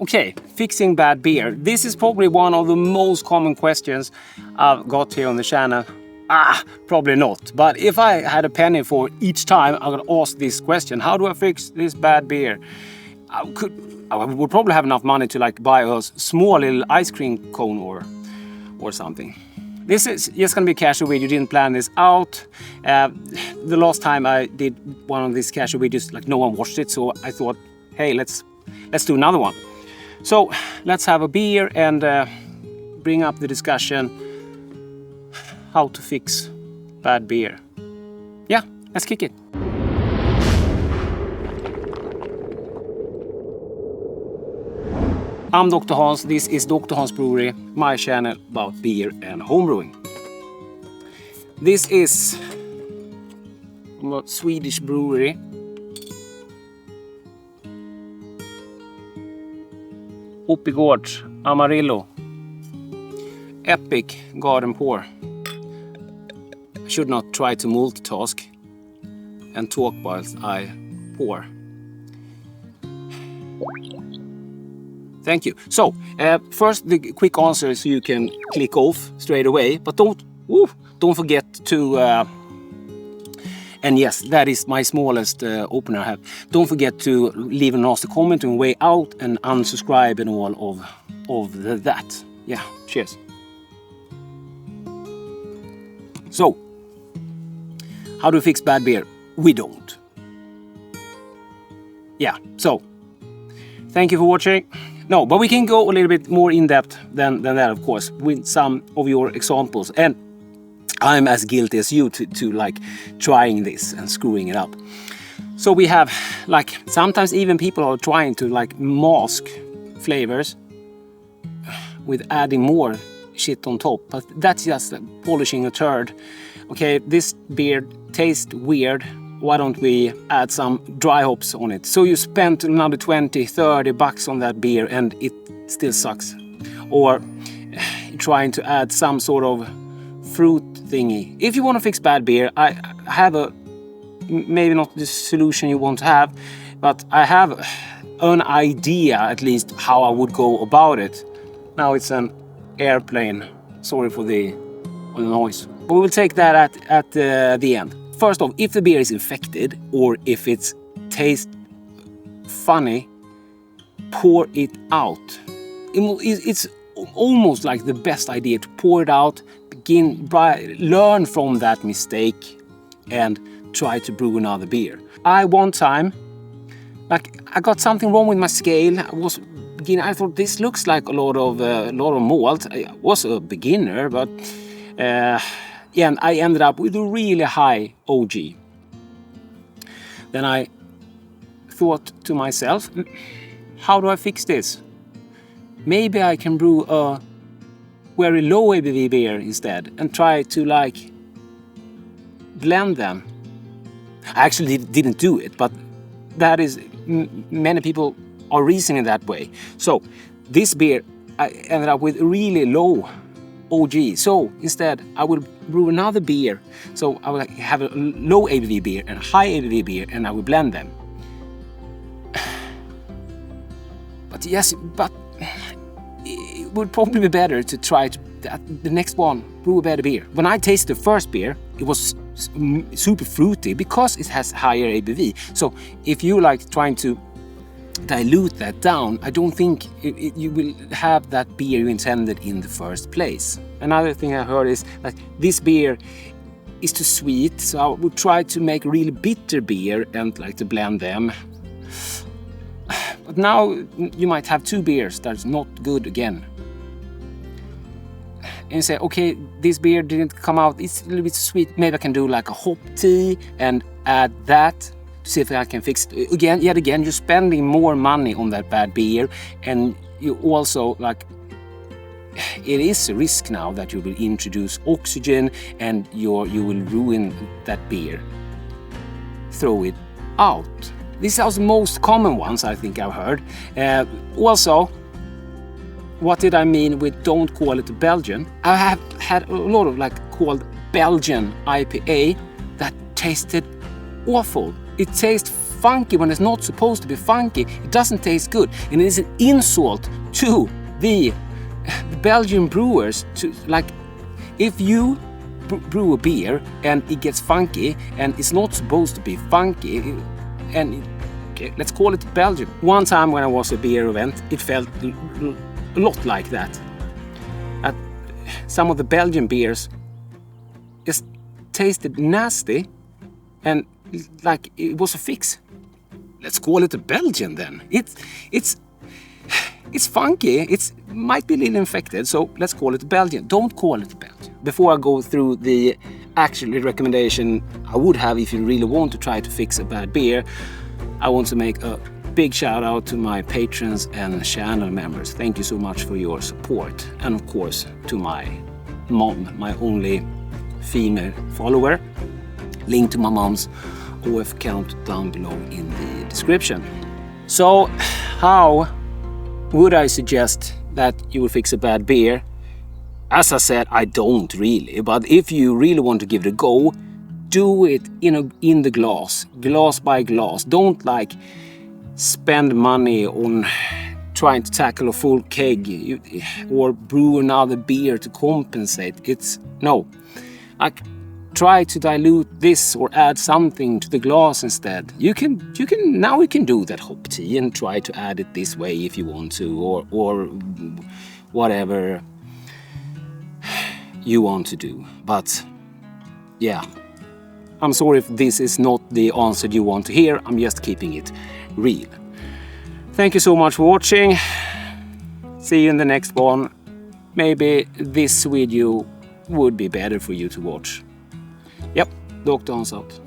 Okay, fixing bad beer. This is probably one of the most common questions I've got here on the channel. Probably not. But if I had a penny for each time I would ask this question, how do I fix this bad beer? I would probably have enough money to like buy a small little ice cream cone or something. This is just gonna be a casual video. You didn't plan this out. The last time I did one of these casual videos, like no one watched it, so I thought, hey, let's do another one. So let's have a beer and bring up the discussion how to fix bad beer. Yeah, let's kick it. I'm Dr. Hans, this is Dr. Hans Brewery, my channel about beer and homebrewing. This is a Swedish brewery. Homebrewed, Amarillo. Epic garden pour. I should not try to multitask and talk whilst I pour. Thank you. So, first the quick answer so you can click off straight away, but don't forget to, and yes, that is my smallest opener I have. Don't forget to leave a nasty comment on the way out and unsubscribe and all of that. Yeah, cheers. So, how do we fix bad beer? We don't. Yeah, so, thank you for watching. No, but we can go a little bit more in depth than that, of course, with some of your examples. And I'm as guilty as you to like trying this and screwing it up. So we have like sometimes even people are trying to like mask flavors with adding more shit on top, but that's just polishing a turd. Okay, this beer tastes weird. Why don't we add some dry hops on it? So you spent another 20-30 bucks on that beer and it still sucks. Or trying to add some sort of fruit thingy. If you want to fix bad beer, I have maybe not the solution you want to have, but I have an idea at least how I would go about it. Now it's an airplane. Sorry for the noise. But we will take that at the end. First off, if the beer is infected or if it tastes funny, pour it out. It's almost like the best idea to pour it out, learn from that mistake and try to brew another beer. One time, like I got something wrong with my scale. I thought this looks like a lot of malt. I was a beginner, but yeah, and I ended up with a really high OG. Then I thought to myself, how do I fix this? Maybe I can brew a very low ABV beer instead and try to like blend them. I actually didn't do it, but that is, many people are reasoning that way. So this beer, I ended up with really low OG. So instead I will brew another beer. So I will have a low ABV beer and a high ABV beer and I will blend them. But yes, but it would probably be better to try the next one, brew a better beer. When I tasted the first beer, it was super fruity because it has higher ABV. So if you like trying to dilute that down, I don't think you will have that beer you intended in the first place. Another thing I heard is that this beer is too sweet, so I would try to make really bitter beer and like to blend them. But now you might have two beers that's not good again. And you say, okay, this beer didn't come out, it's a little bit sweet, maybe I can do like a hop tea and add that. See if I can fix it. Yet again, you're spending more money on that bad beer, and you also like it is a risk now that you will introduce oxygen and you will ruin that beer. Throw it out. These are the most common ones I think I've heard. Also, what did I mean with don't call it Belgian? I have had a lot of like called Belgian IPA that tasted awful. It tastes funky when it's not supposed to be funky. It doesn't taste good, and it is an insult to the Belgian brewers to, like, if you brew a beer and it gets funky and it's not supposed to be funky, and let's call it Belgium. One time when I was at a beer event, it felt a lot like that. Some of the Belgian beers just tasted nasty, and like it was a fix. Let's call it a Belgian then. It's funky. It might be a little infected, so let's call it Belgian. Don't call it Belgian. Before I go through the actual recommendation I would have if you really want to try to fix a bad beer, I want to make a big shout out to my patrons and channel members. Thank you so much for your support. And of course to my mom, my only female follower. Link to my mom's OF account down below in the description. So how would I suggest that you will fix a bad beer? As I said, I don't really, but if you really want to give it a go, do it in the glass by glass. Don't like spend money on trying to tackle a full keg or brew another beer to compensate. No, like, try to dilute this or add something to the glass instead. You can do that hop tea and try to add it this way if you want to, or whatever you want to do. But yeah, I'm sorry if this is not the answer you want to hear. I'm just keeping it real. Thank you so much for watching. See you in the next one. Maybe this video would be better for you to watch. Yep, Dr. Hans out.